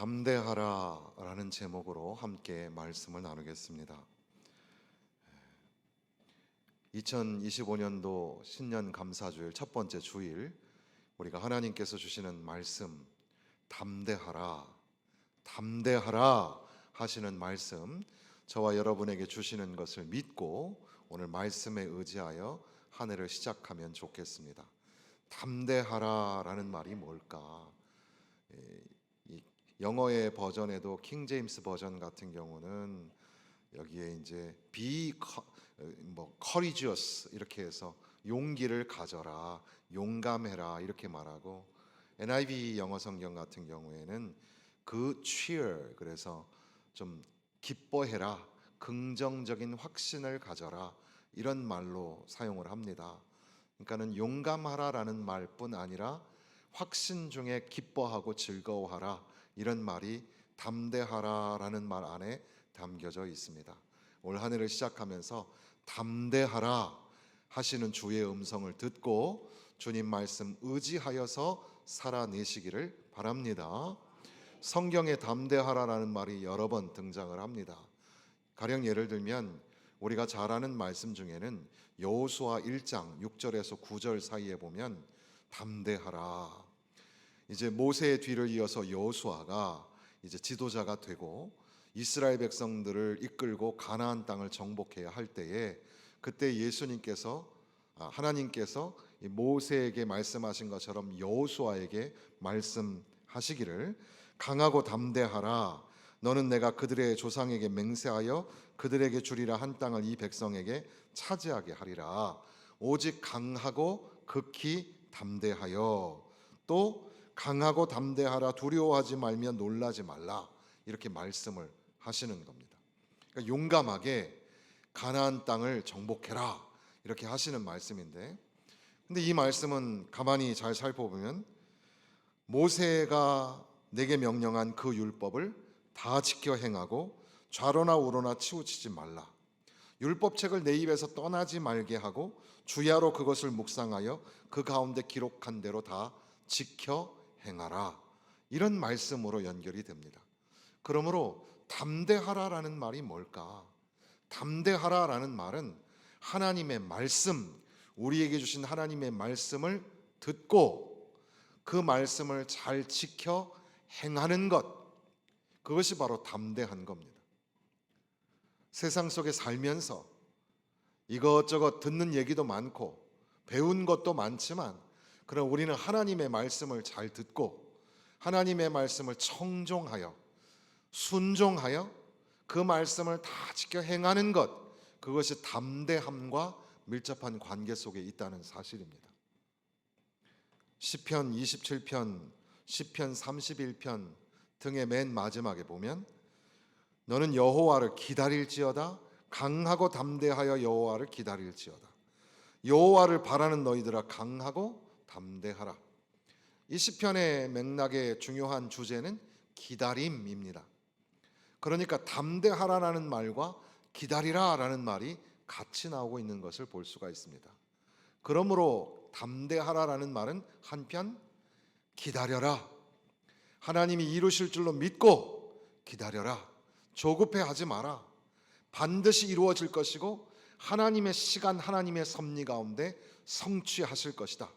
담대하라라는 제목으로 함께 말씀을 나누겠습니다. 2025년도 신년 감사주일 첫 번째 주일, 우리가 하나님께서 주시는 말씀, 담대하라, 담대하라 하시는 말씀, 저와 여러분에게 주시는 것을 믿고 오늘 말씀에 의지하여 한 해를 시작하면 좋겠습니다. 담대하라라는 말이 뭘까? 영어의 버전에도 킹 제임스 버전 같은 경우는 여기에 이제 courageous 이렇게 해서 용기를 가져라, 용감해라 이렇게 말하고, NIV 영어 성경 같은 경우에는 cheer, 그래서 좀 기뻐해라, 긍정적인 확신을 가져라 이런 말로 사용을 합니다. 그러니까는 용감하라라는 말뿐 아니라 확신 중에 기뻐하고 즐거워하라 이런 말이 담대하라라는 말 안에 담겨져 있습니다. 올 한 해를 시작하면서 담대하라 하시는 주의 음성을 듣고 주님 말씀 의지하여서 살아내시기를 바랍니다. 성경에 담대하라라는 말이 여러 번 등장을 합니다. 가령 예를 들면 우리가 잘 아는 말씀 중에는 여호수아 1장 6절에서 9절 사이에 보면 담대하라, 이제 모세의 뒤를 이어서 여호수아가 이제 지도자가 되고 이스라엘 백성들을 이끌고 가나안 땅을 정복해야 할 때에, 그때 하나님께서 모세에게 말씀하신 것처럼 여호수아에게 말씀하시기를, 강하고 담대하라, 너는 내가 그들의 조상에게 맹세하여 그들에게 주리라 한 땅을 이 백성에게 차지하게 하리라. 오직 강하고 극히 담대하여, 또 강하고 담대하라, 두려워하지 말며 놀라지 말라, 이렇게 말씀을 하시는 겁니다. 그러니까 용감하게 가나안 땅을 정복해라 이렇게 하시는 말씀인데, 근데 이 말씀은 가만히 잘 살펴보면 모세가 내게 명령한 그 율법을 다 지켜 행하고 좌로나 우로나 치우치지 말라, 율법책을 내 입에서 떠나지 말게 하고 주야로 그것을 묵상하여 그 가운데 기록한 대로 다 지켜 행하라, 이런 말씀으로 연결이 됩니다. 그러므로 담대하라라는 말이 뭘까? 담대하라라는 말은 하나님의 말씀, 우리에게 주신 하나님의 말씀을 듣고 그 말씀을 잘 지켜 행하는 것, 그것이 바로 담대한 겁니다. 세상 속에 살면서 이것저것 듣는 얘기도 많고 배운 것도 많지만, 그럼 우리는 하나님의 말씀을 잘 듣고 하나님의 말씀을 청종하여 순종하여 그 말씀을 다 지켜 행하는 것, 그것이 담대함과 밀접한 관계 속에 있다는 사실입니다. 시편 27편, 시편 31편 등의 맨 마지막에 보면 너는 여호와를 기다릴지어다, 강하고 담대하여 여호와를 기다릴지어다, 여호와를 바라는 너희들아 강하고 담대하라. 이 시편의 맥락의 중요한 주제는 기다림입니다. 그러니까 담대하라라는 말과 기다리라라는 말이 같이 나오고 있는 것을 볼 수가 있습니다. 그러므로 담대하라라는 말은 한편 기다려라, 하나님이 이루실 줄로 믿고 기다려라, 조급해하지 마라, 반드시 이루어질 것이고 하나님의 시간, 하나님의 섭리 가운데 성취하실 것이다.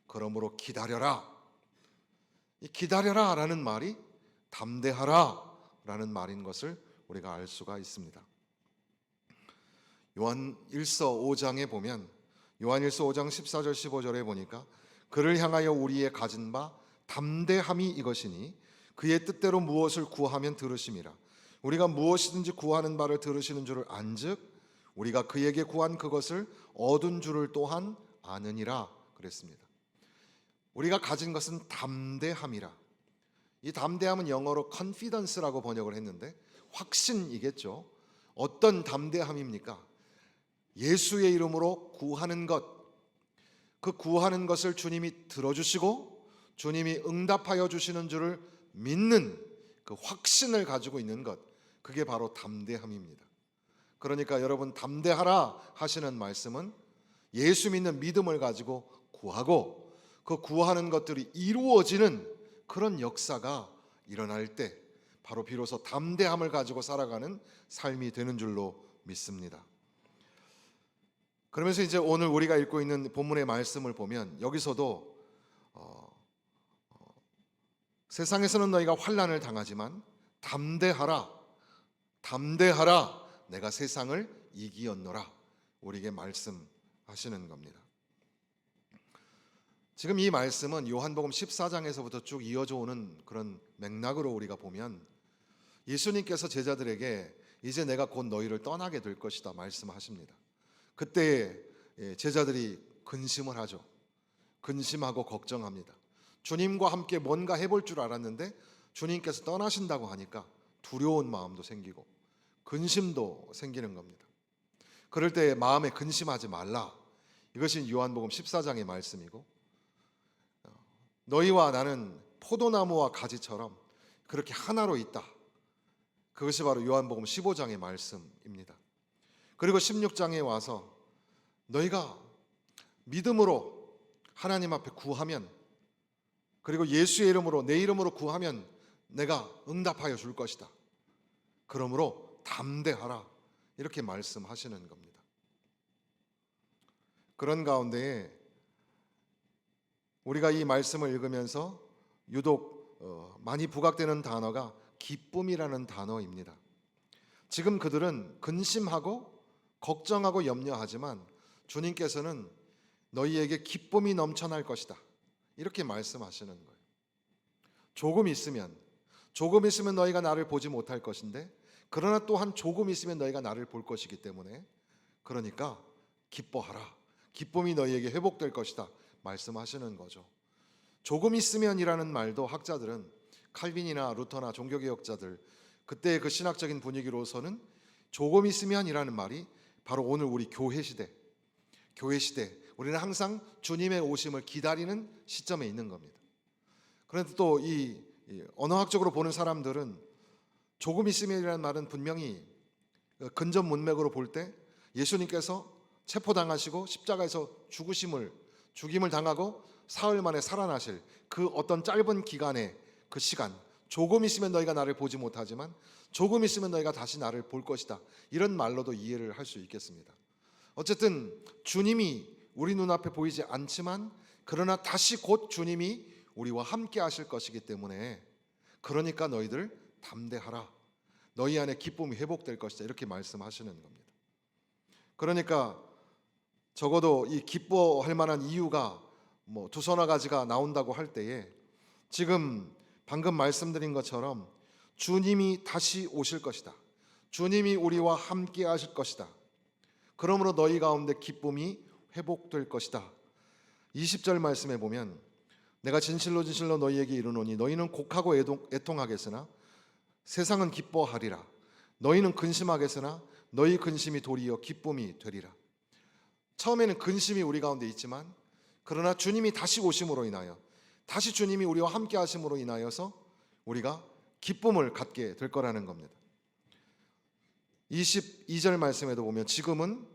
그러므로 기다려라. 이 기다려라라는 말이 담대하라라는 말인 것을 우리가 알 수가 있습니다. 요한일서 5장에 보면, 요한일서 5장 14절 15절에 보니까 그를 향하여 우리의 가진 바 담대함이 이것이니 그의 뜻대로 무엇을 구하면 들으심이라. 우리가 무엇이든지 구하는 바를 들으시는 줄을 안즉 우리가 그에게 구한 그것을 얻은 줄을 또한 아느니라 그랬습니다. 우리가 가진 것은 담대함이라. 이 담대함은 영어로 confidence라고 번역을 했는데 확신이겠죠. 어떤 담대함입니까? 예수의 이름으로 구하는 것, 그 구하는 것을 주님이 들어주시고 주님이 응답하여 주시는 줄을 믿는 그 확신을 가지고 있는 것, 그게 바로 담대함입니다. 그러니까 여러분, 담대하라 하시는 말씀은 예수 믿는 믿음을 가지고 구하고 그 구하는 것들이 이루어지는 그런 역사가 일어날 때, 바로 비로소 담대함을 가지고 살아가는 삶이 되는 줄로 믿습니다. 그러면서 이제 오늘 우리가 읽고 있는 본문의 말씀을 보면 여기서도 세상에서는 너희가 환난을 당하지만 담대하라, 담대하라, 내가 세상을 이기었노라, 우리에게 말씀하시는 겁니다. 지금 이 말씀은 요한복음 14장에서부터 쭉 이어져 오는 그런 맥락으로 우리가 보면 예수님께서 제자들에게 이제 내가 곧 너희를 떠나게 될 것이다 말씀하십니다. 그때 제자들이 근심을 하죠. 근심하고 걱정합니다. 주님과 함께 뭔가 해볼 줄 알았는데 주님께서 떠나신다고 하니까 두려운 마음도 생기고 근심도 생기는 겁니다. 그럴 때 마음에 근심하지 말라. 이것이 요한복음 14장의 말씀이고, 너희와 나는 포도나무와 가지처럼 그렇게 하나로 있다. 그것이 바로 요한복음 15장의 말씀입니다. 그리고 16장에 와서 너희가 믿음으로 하나님 앞에 구하면, 그리고 예수의 이름으로 내 이름으로 구하면 내가 응답하여 줄 것이다. 그러므로 담대하라. 이렇게 말씀하시는 겁니다. 그런 가운데에 우리가 이 말씀을 읽으면서 유독 많이 부각되는 단어가 기쁨이라는 단어입니다. 지금 그들은 근심하고 걱정하고 염려하지만 주님께서는 너희에게 기쁨이 넘쳐날 것이다. 이렇게 말씀하시는 거예요. 조금 있으면 너희가 나를 보지 못할 것인데, 그러나 또한 조금 있으면 너희가 나를 볼 것이기 때문에, 그러니까 기뻐하라. 기쁨이 너희에게 회복될 것이다 말씀하시는 거죠. 조금 있으면이라는 말도 학자들은, 칼빈이나 루터나 종교개혁자들, 그때의 그 신학적인 분위기로서는 조금 있으면이라는 말이 바로 오늘 우리 교회 시대, 우리는 항상 주님의 오심을 기다리는 시점에 있는 겁니다. 그런데 또 이 언어학적으로 보는 사람들은 조금 있으면이라는 말은 분명히 근접 문맥으로 볼 때 예수님께서 체포당하시고 십자가에서 죽임을 당하고 사흘 만에 살아나실 그 어떤 짧은 기간의 그 시간, 조금 있으면 너희가 나를 보지 못하지만 조금 있으면 너희가 다시 나를 볼 것이다, 이런 말로도 이해를 할 수 있겠습니다. 어쨌든 주님이 우리 눈앞에 보이지 않지만 그러나 다시 곧 주님이 우리와 함께 하실 것이기 때문에, 그러니까 너희들 담대하라. 너희 안에 기쁨이 회복될 것이다. 이렇게 말씀하시는 겁니다. 그러니까 적어도 이 기뻐할 만한 이유가 두서너 가지가 나온다고 할 때에, 지금 방금 말씀드린 것처럼 주님이 다시 오실 것이다. 주님이 우리와 함께 하실 것이다. 그러므로 너희 가운데 기쁨이 회복될 것이다. 20절 말씀에 보면 내가 진실로 진실로 너희에게 이르노니 너희는 곡하고 애통하겠으나 세상은 기뻐하리라. 너희는 근심하겠으나 너희 근심이 도리어 기쁨이 되리라. 처음에는 근심이 우리 가운데 있지만, 그러나 주님이 다시 오심으로 인하여, 다시 주님이 우리와 함께 하심으로 인하여서 우리가 기쁨을 갖게 될 거라는 겁니다. 22절 말씀에도 보면 지금은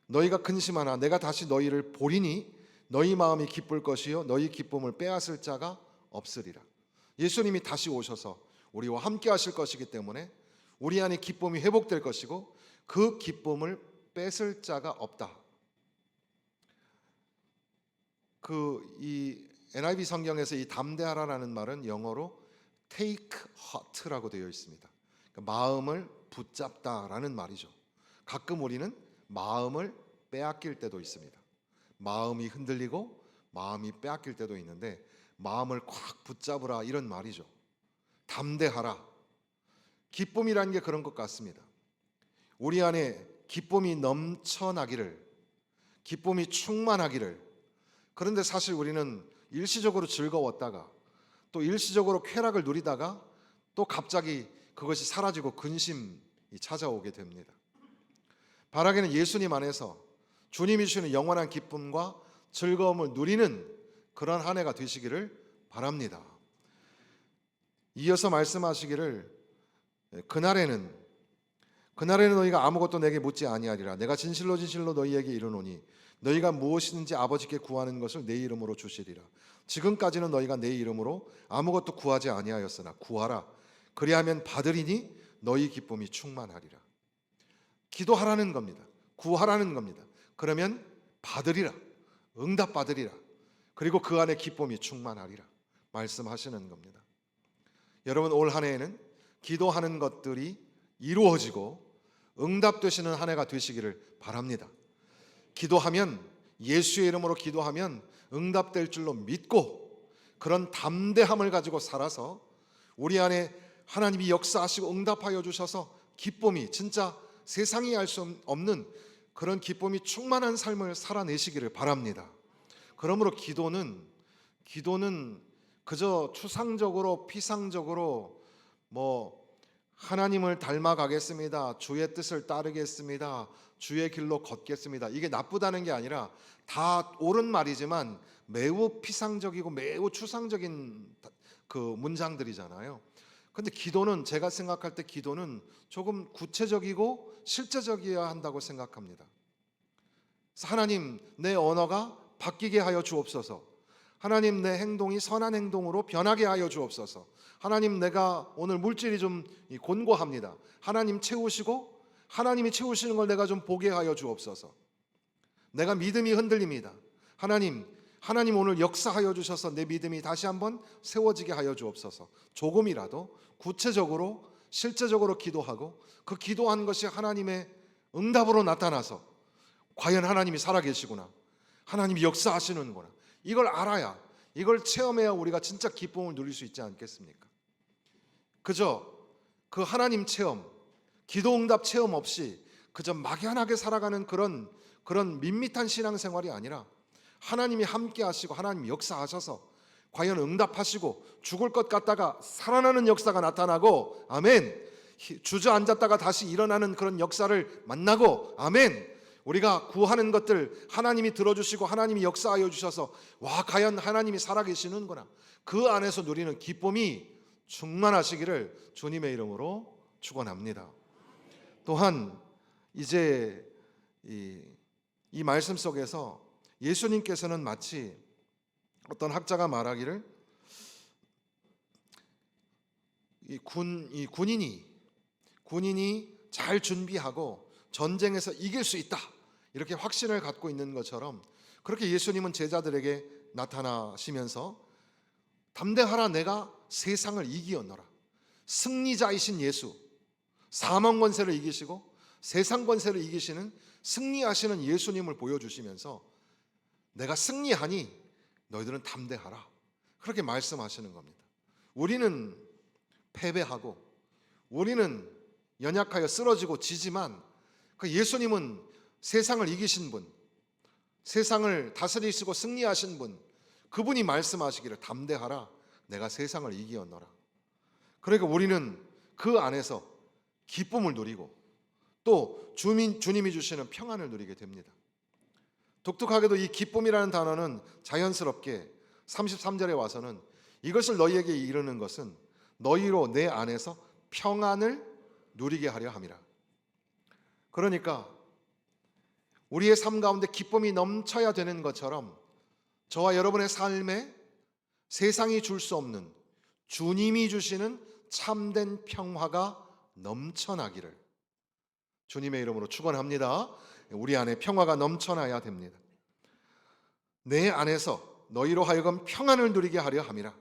너희가 근심하나 내가 다시 너희를 보리니 너희 마음이 기쁠 것이요 너희 기쁨을 빼앗을 자가 없으리라. 예수님이 다시 오셔서 우리와 함께 하실 것이기 때문에 우리 안에 기쁨이 회복될 것이고 그 기쁨을 뺏을 자가 없다. 이 NIV 성경에서 이 담대하라라는 말은 영어로 take heart라고 되어 있습니다. 그러니까 마음을 붙잡다라는 말이죠. 가끔 우리는 마음을 빼앗길 때도 있습니다. 마음이 흔들리고 마음이 빼앗길 때도 있는데, 마음을 꽉 붙잡으라 이런 말이죠. 담대하라. 기쁨이라는 게 그런 것 같습니다. 우리 안에 기쁨이 넘쳐나기를, 기쁨이 충만하기를. 그런데 사실 우리는 일시적으로 즐거웠다가 또 일시적으로 쾌락을 누리다가 또 갑자기 그것이 사라지고 근심이 찾아오게 됩니다. 바라기는 예수님 안에서 주님이 주시는 영원한 기쁨과 즐거움을 누리는 그런 한 해가 되시기를 바랍니다. 이어서 말씀하시기를 그날에는 너희가 아무것도 내게 묻지 아니하리라. 내가 진실로 진실로 너희에게 이르노니 너희가 무엇이든지 아버지께 구하는 것을 내 이름으로 주시리라. 지금까지는 너희가 내 이름으로 아무것도 구하지 아니하였으나 구하라 그리하면 받으리니 너희 기쁨이 충만하리라. 기도하라는 겁니다. 구하라는 겁니다. 그러면 받으리라. 응답받으리라. 그리고 그 안에 기쁨이 충만하리라 말씀하시는 겁니다. 여러분, 올 한 해에는 기도하는 것들이 이루어지고 응답되시는 한 해가 되시기를 바랍니다. 기도하면, 예수의 이름으로 기도하면 응답될 줄로 믿고 그런 담대함을 가지고 살아서 우리 안에 하나님이 역사하시고 응답하여 주셔서 기쁨이, 진짜 세상이 알 수 없는 그런 기쁨이 충만한 삶을 살아내시기를 바랍니다. 그러므로 기도는 그저 추상적으로 피상적으로 하나님을 닮아가겠습니다, 주의 뜻을 따르겠습니다, 주의 길로 걷겠습니다, 이게 나쁘다는 게 아니라 다 옳은 말이지만 매우 피상적이고 매우 추상적인 그 문장들이잖아요. 근데 기도는, 제가 생각할 때 기도는 조금 구체적이고 실제적이어야 한다고 생각합니다. 하나님, 내 언어가 바뀌게 하여 주옵소서. 하나님, 내 행동이 선한 행동으로 변하게 하여 주옵소서. 하나님, 내가 오늘 물질이 좀 곤고합니다. 하나님 채우시고, 하나님이 채우시는 걸 내가 좀 보게 하여 주옵소서. 내가 믿음이 흔들립니다. 하나님 오늘 역사하여 주셔서 내 믿음이 다시 한번 세워지게 하여 주옵소서. 조금이라도 구체적으로 실제적으로 기도하고 그 기도한 것이 하나님의 응답으로 나타나서 과연 하나님이 살아계시구나, 하나님이 역사하시는구나, 이걸 알아야, 이걸 체험해야 우리가 진짜 기쁨을 누릴 수 있지 않겠습니까? 그저 그 하나님 체험, 기도 응답 체험 없이 그저 막연하게 살아가는 그런 밋밋한 신앙생활이 아니라 하나님이 함께 하시고 하나님이 역사하셔서 과연 응답하시고 죽을 것 같다가 살아나는 역사가 나타나고, 아멘, 주저앉았다가 다시 일어나는 그런 역사를 만나고, 아멘, 우리가 구하는 것들 하나님이 들어주시고 하나님이 역사하여 주셔서 와, 과연 하나님이 살아계시는구나, 그 안에서 누리는 기쁨이 충만하시기를 주님의 이름으로 축원합니다. 또한 이제 이 말씀 속에서 예수님께서는 마치 어떤 학자가 말하기를 군인이 잘 준비하고 전쟁에서 이길 수 있다, 이렇게 확신을 갖고 있는 것처럼, 그렇게 예수님은 제자들에게 나타나시면서 담대하라, 내가 세상을 이기었노라. 승리자이신 예수, 사망 권세를 이기시고 세상 권세를 이기시는 승리하시는 예수님을 보여주시면서 내가 승리하니 너희들은 담대하라, 그렇게 말씀하시는 겁니다. 우리는 패배하고 우리는 연약하여 쓰러지고 지지만 그 예수님은 세상을 이기신 분, 세상을 다스리시고 승리하신 분, 그분이 말씀하시기를 담대하라, 내가 세상을 이기었노라. 그러니까 우리는 그 안에서 기쁨을 누리고 또 주님이 주시는 평안을 누리게 됩니다. 독특하게도 이 기쁨이라는 단어는 자연스럽게 33절에 와서는 이것을 너희에게 이르는 것은 너희로 내 안에서 평안을 누리게 하려 함이라. 그러니까 우리의 삶 가운데 기쁨이 넘쳐야 되는 것처럼 저와 여러분의 삶에 세상이 줄 수 없는 주님이 주시는 참된 평화가 넘쳐나기를 주님의 이름으로 축원합니다. 우리 안에 평화가 넘쳐나야 됩니다. 내 안에서 너희로 하여금 평안을 누리게 하려 함이라.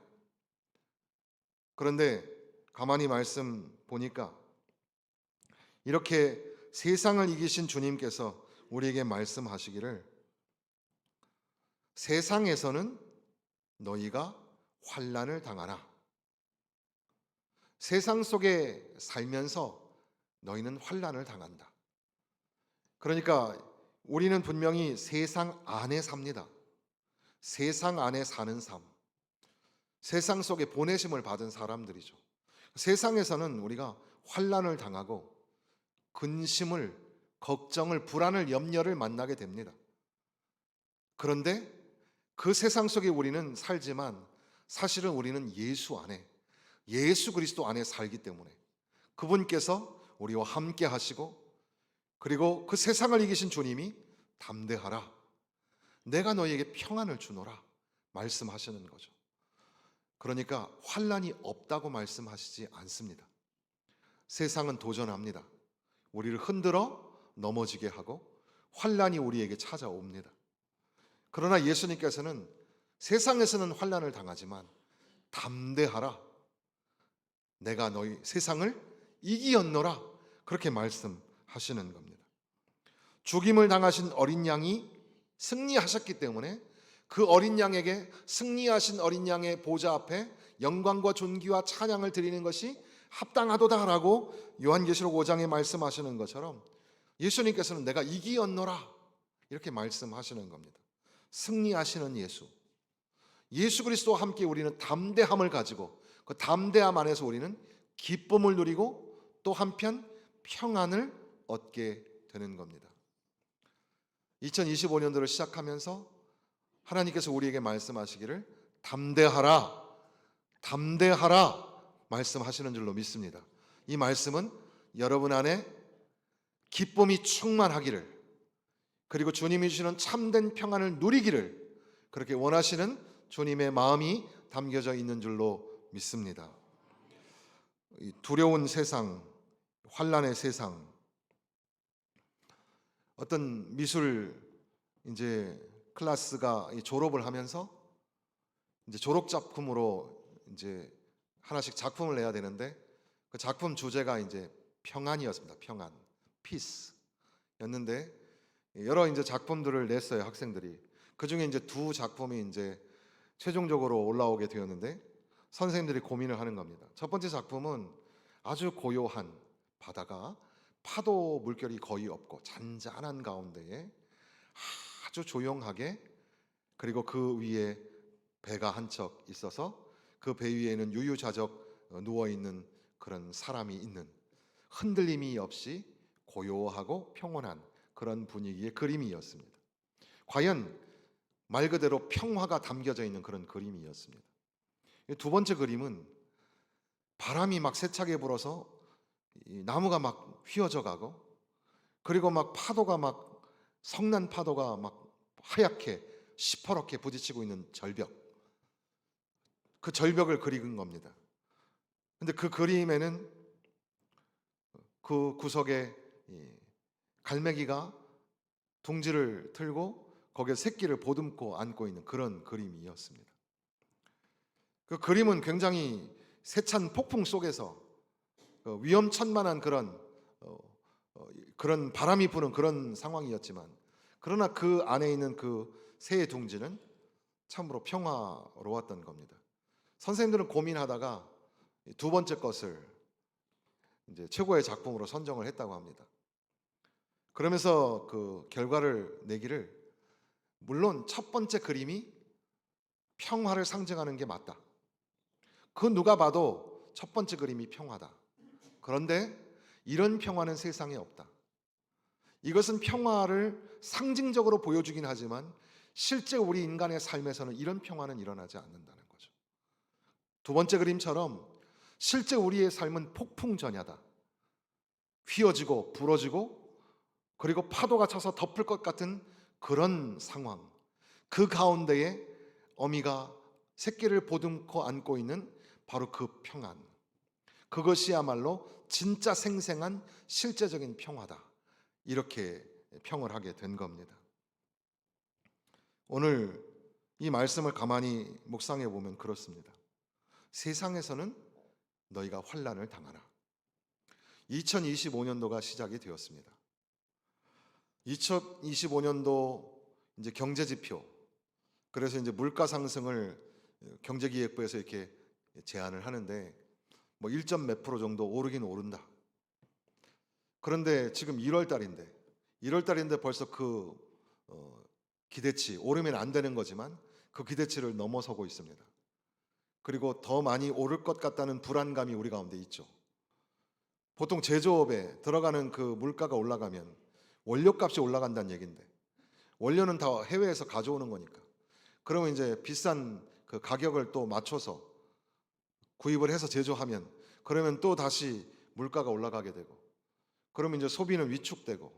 그런데 가만히 말씀 보니까 이렇게 세상을 이기신 주님께서 우리에게 말씀하시기를 세상에서는 너희가 환난을 당하나, 세상 속에 살면서 너희는 환난을 당한다. 그러니까 우리는 분명히 세상 안에 삽니다. 세상 안에 사는 삶, 세상 속에 보내심을 받은 사람들이죠. 세상에서는 우리가 환난을 당하고 근심을, 걱정을, 불안을, 염려를 만나게 됩니다. 그런데 그 세상 속에 우리는 살지만 사실은 우리는 예수 안에, 예수 그리스도 안에 살기 때문에 그분께서 우리와 함께 하시고, 그리고 그 세상을 이기신 주님이 담대하라, 내가 너희에게 평안을 주노라 말씀하시는 거죠. 그러니까 환난이 없다고 말씀하시지 않습니다. 세상은 도전합니다. 우리를 흔들어 넘어지게 하고 환난이 우리에게 찾아옵니다. 그러나 예수님께서는 세상에서는 환난을 당하지만 담대하라, 내가 너희 세상을 이기었노라, 그렇게 말씀하시는 겁니다. 죽임을 당하신 어린 양이 승리하셨기 때문에 그 어린 양에게, 승리하신 어린 양의 보좌 앞에 영광과 존귀와 찬양을 드리는 것이 합당하도다라고 요한계시록 5장에 말씀하시는 것처럼 예수님께서는 내가 이기었노라 이렇게 말씀하시는 겁니다. 승리하시는 예수 그리스도와 함께 우리는 담대함을 가지고 그 담대함 안에서 우리는 기쁨을 누리고 또 한편 평안을 얻게 되는 겁니다. 2025년도를 시작하면서 하나님께서 우리에게 말씀하시기를 담대하라, 담대하라 말씀하시는 줄로 믿습니다. 이 말씀은 여러분 안에 기쁨이 충만하기를, 그리고 주님이 주시는 참된 평안을 누리기를 그렇게 원하시는 주님의 마음이 담겨져 있는 줄로 믿습니다. 이 두려운 세상, 환난의 세상, 어떤 미술 이제 클래스가 졸업을 하면서 이제 졸업 작품으로 이제 하나씩 작품을 내야 되는데 그 작품 주제가 이제 평안이었습니다. 평안, 피스였는데 여러 이제 작품들을 냈어요, 학생들이. 그 중에 이제 두 작품이 이제 최종적으로 올라오게 되었는데 선생님들이 고민을 하는 겁니다. 첫 번째 작품은 아주 고요한 바다가 파도 물결이 거의 없고 잔잔한 가운데에 아주 조용하게, 그리고 그 위에 배가 한 척 있어서 그 배 위에는 유유자적 누워 있는 그런 사람이 있는, 흔들림이 없이 고요하고 평온한 그런 분위기의 그림이었습니다. 과연 말 그대로 평화가 담겨져 있는 그런 그림이었습니다. 두 번째 그림은 바람이 막 세차게 불어서 이 나무가 막 휘어져 가고, 그리고 막 파도가 막 성난 파도가 막 하얗게 시퍼렇게 부딪히고 있는 절벽, 그 절벽을 그리는 겁니다. 근데 그 그림에는 그 구석에 갈매기가 둥지를 틀고 거기에 새끼를 보듬고 안고 있는 그런 그림이었습니다. 그 그림은 굉장히 세찬 폭풍 속에서 위험천만한 그런 바람이 부는 그런 상황이었지만, 그러나 그 안에 있는 그 새의 둥지는 참으로 평화로웠던 겁니다. 선생님들은 고민하다가 두 번째 것을 이제 최고의 작품으로 선정을 했다고 합니다. 그러면서 그 결과를 내기를, 물론 첫 번째 그림이 평화를 상징하는 게 맞다. 그 누가 봐도 첫 번째 그림이 평화다. 그런데 이런 평화는 세상에 없다. 이것은 평화를 상징적으로 보여주긴 하지만 실제 우리 인간의 삶에서는 이런 평화는 일어나지 않는다는 거죠. 두 번째 그림처럼 실제 우리의 삶은 폭풍전야다. 휘어지고 부러지고 그리고 파도가 차서 덮을 것 같은 그런 상황, 그 가운데에 어미가 새끼를 보듬고 안고 있는 바로 그 평안, 그것이야말로 진짜 생생한 실제적인 평화다. 이렇게 평을 하게 된 겁니다. 오늘 이 말씀을 가만히 묵상해 보면 그렇습니다. 세상에서는 너희가 환난을 당하라. 2025년도가 시작이 되었습니다. 2025년도 이제 경제 지표, 그래서 이제 물가 상승을 경제기획부에서 이렇게 제안을 하는데 뭐 1점 몇 프로 정도 오르긴 오른다. 그런데 지금 1월 달인데 벌써 그 기대치, 오르면 안 되는 거지만 그 기대치를 넘어서고 있습니다. 그리고 더 많이 오를 것 같다는 불안감이 우리 가운데 있죠. 보통 제조업에 들어가는 그 물가가 올라가면 원료값이 올라간다는 얘기인데, 원료는 다 해외에서 가져오는 거니까 그러면 이제 비싼 그 가격을 또 맞춰서 구입을 해서 제조하면, 그러면 또 다시 물가가 올라가게 되고, 그러면 이제 소비는 위축되고,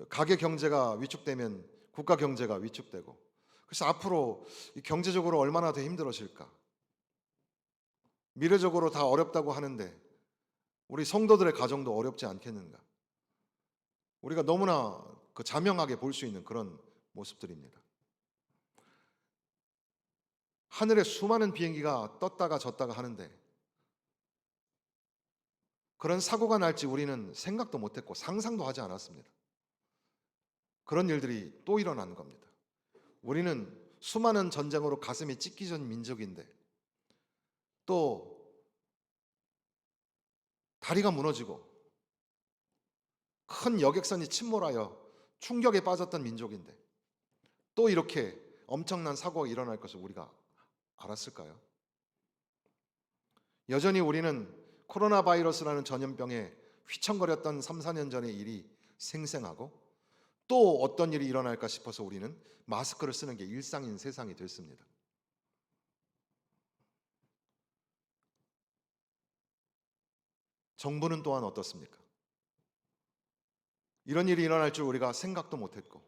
가계 경제가 위축되면 국가 경제가 위축되고, 그래서 앞으로 경제적으로 얼마나 더 힘들어질까. 미래적으로 다 어렵다고 하는데 우리 성도들의 가정도 어렵지 않겠는가? 우리가 너무나 자명하게 볼 수 있는 그런 모습들입니다. 하늘에 수많은 비행기가 떴다가 졌다가 하는데 그런 사고가 날지 우리는 생각도 못했고 상상도 하지 않았습니다. 그런 일들이 또 일어나는 겁니다. 우리는 수많은 전쟁으로 가슴이 찢기던 민족인데 또 다리가 무너지고 큰 여객선이 침몰하여 충격에 빠졌던 민족인데 또 이렇게 엄청난 사고가 일어날 것을 우리가 알았을까요? 여전히 우리는 코로나 바이러스라는 전염병에 휘청거렸던 3, 4년 전의 일이 생생하고 또 어떤 일이 일어날까 싶어서 우리는 마스크를 쓰는 게 일상인 세상이 됐습니다. 정부는 또한 어떻습니까? 이런 일이 일어날 줄 우리가 생각도 못했고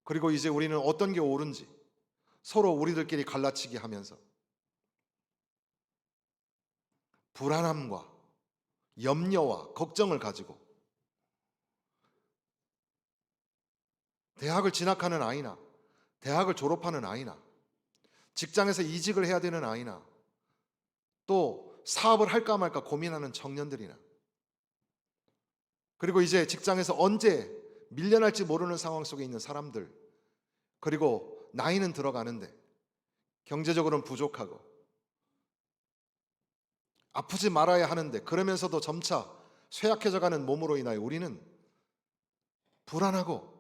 그리고 이제 우리는 어떤 게 옳은지 서로 우리들끼리 갈라치기 하면서 불안함과 염려와 걱정을 가지고 대학을 진학하는 아이나 대학을 졸업하는 아이나 직장에서 이직을 해야 되는 아이나 또 사업을 할까 말까 고민하는 청년들이나 그리고 이제 직장에서 언제 밀려날지 모르는 상황 속에 있는 사람들 그리고 나이는 들어가는데 경제적으로는 부족하고 아프지 말아야 하는데 그러면서도 점차 쇠약해져가는 몸으로 인하여 우리는 불안하고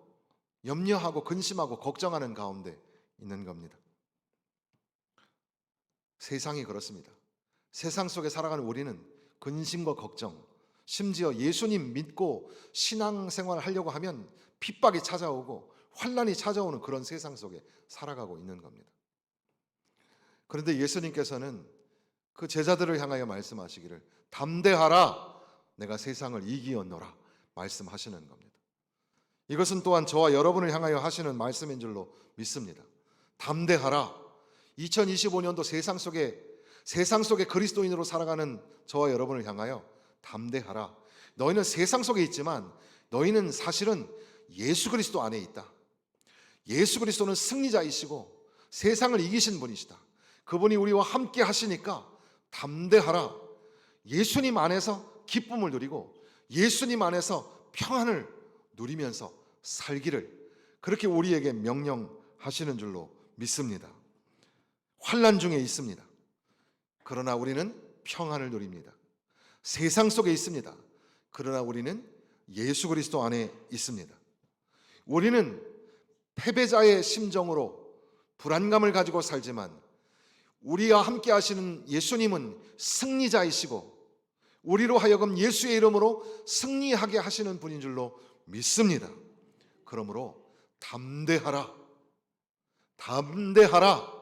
염려하고 근심하고 걱정하는 가운데 있는 겁니다. 세상이 그렇습니다. 세상 속에 살아가는 우리는 근심과 걱정, 심지어 예수님 믿고 신앙생활을 하려고 하면 핍박이 찾아오고 환난이 찾아오는 그런 세상 속에 살아가고 있는 겁니다. 그런데 예수님께서는 그 제자들을 향하여 말씀하시기를 담대하라 내가 세상을 이기었노라 말씀하시는 겁니다. 이것은 또한 저와 여러분을 향하여 하시는 말씀인 줄로 믿습니다. 담대하라. 2025년도 세상 속에 그리스도인으로 살아가는 저와 여러분을 향하여 담대하라. 너희는 세상 속에 있지만 너희는 사실은 예수 그리스도 안에 있다. 예수 그리스도는 승리자이시고 세상을 이기신 분이시다. 그분이 우리와 함께 하시니까 담대하라. 예수님 안에서 기쁨을 누리고 예수님 안에서 평안을 누리면서 살기를 그렇게 우리에게 명령하시는 줄로 믿습니다. 환난 중에 있습니다. 그러나 우리는 평안을 누립니다. 세상 속에 있습니다. 그러나 우리는 예수 그리스도 안에 있습니다. 우리는 패배자의 심정으로 불안감을 가지고 살지만 우리와 함께 하시는 예수님은 승리자이시고 우리로 하여금 예수의 이름으로 승리하게 하시는 분인 줄로 믿습니다. 그러므로 담대하라. 담대하라.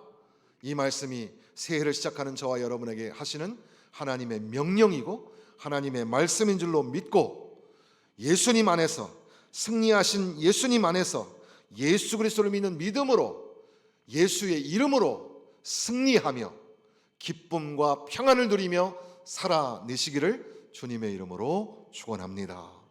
이 말씀이 새해를 시작하는 저와 여러분에게 하시는 하나님의 명령이고 하나님의 말씀인 줄로 믿고 예수님 안에서 승리하신 예수님 안에서 예수 그리스도를 믿는 믿음으로 예수의 이름으로 승리하며 기쁨과 평안을 누리며 살아내시기를 주님의 이름으로 축원합니다.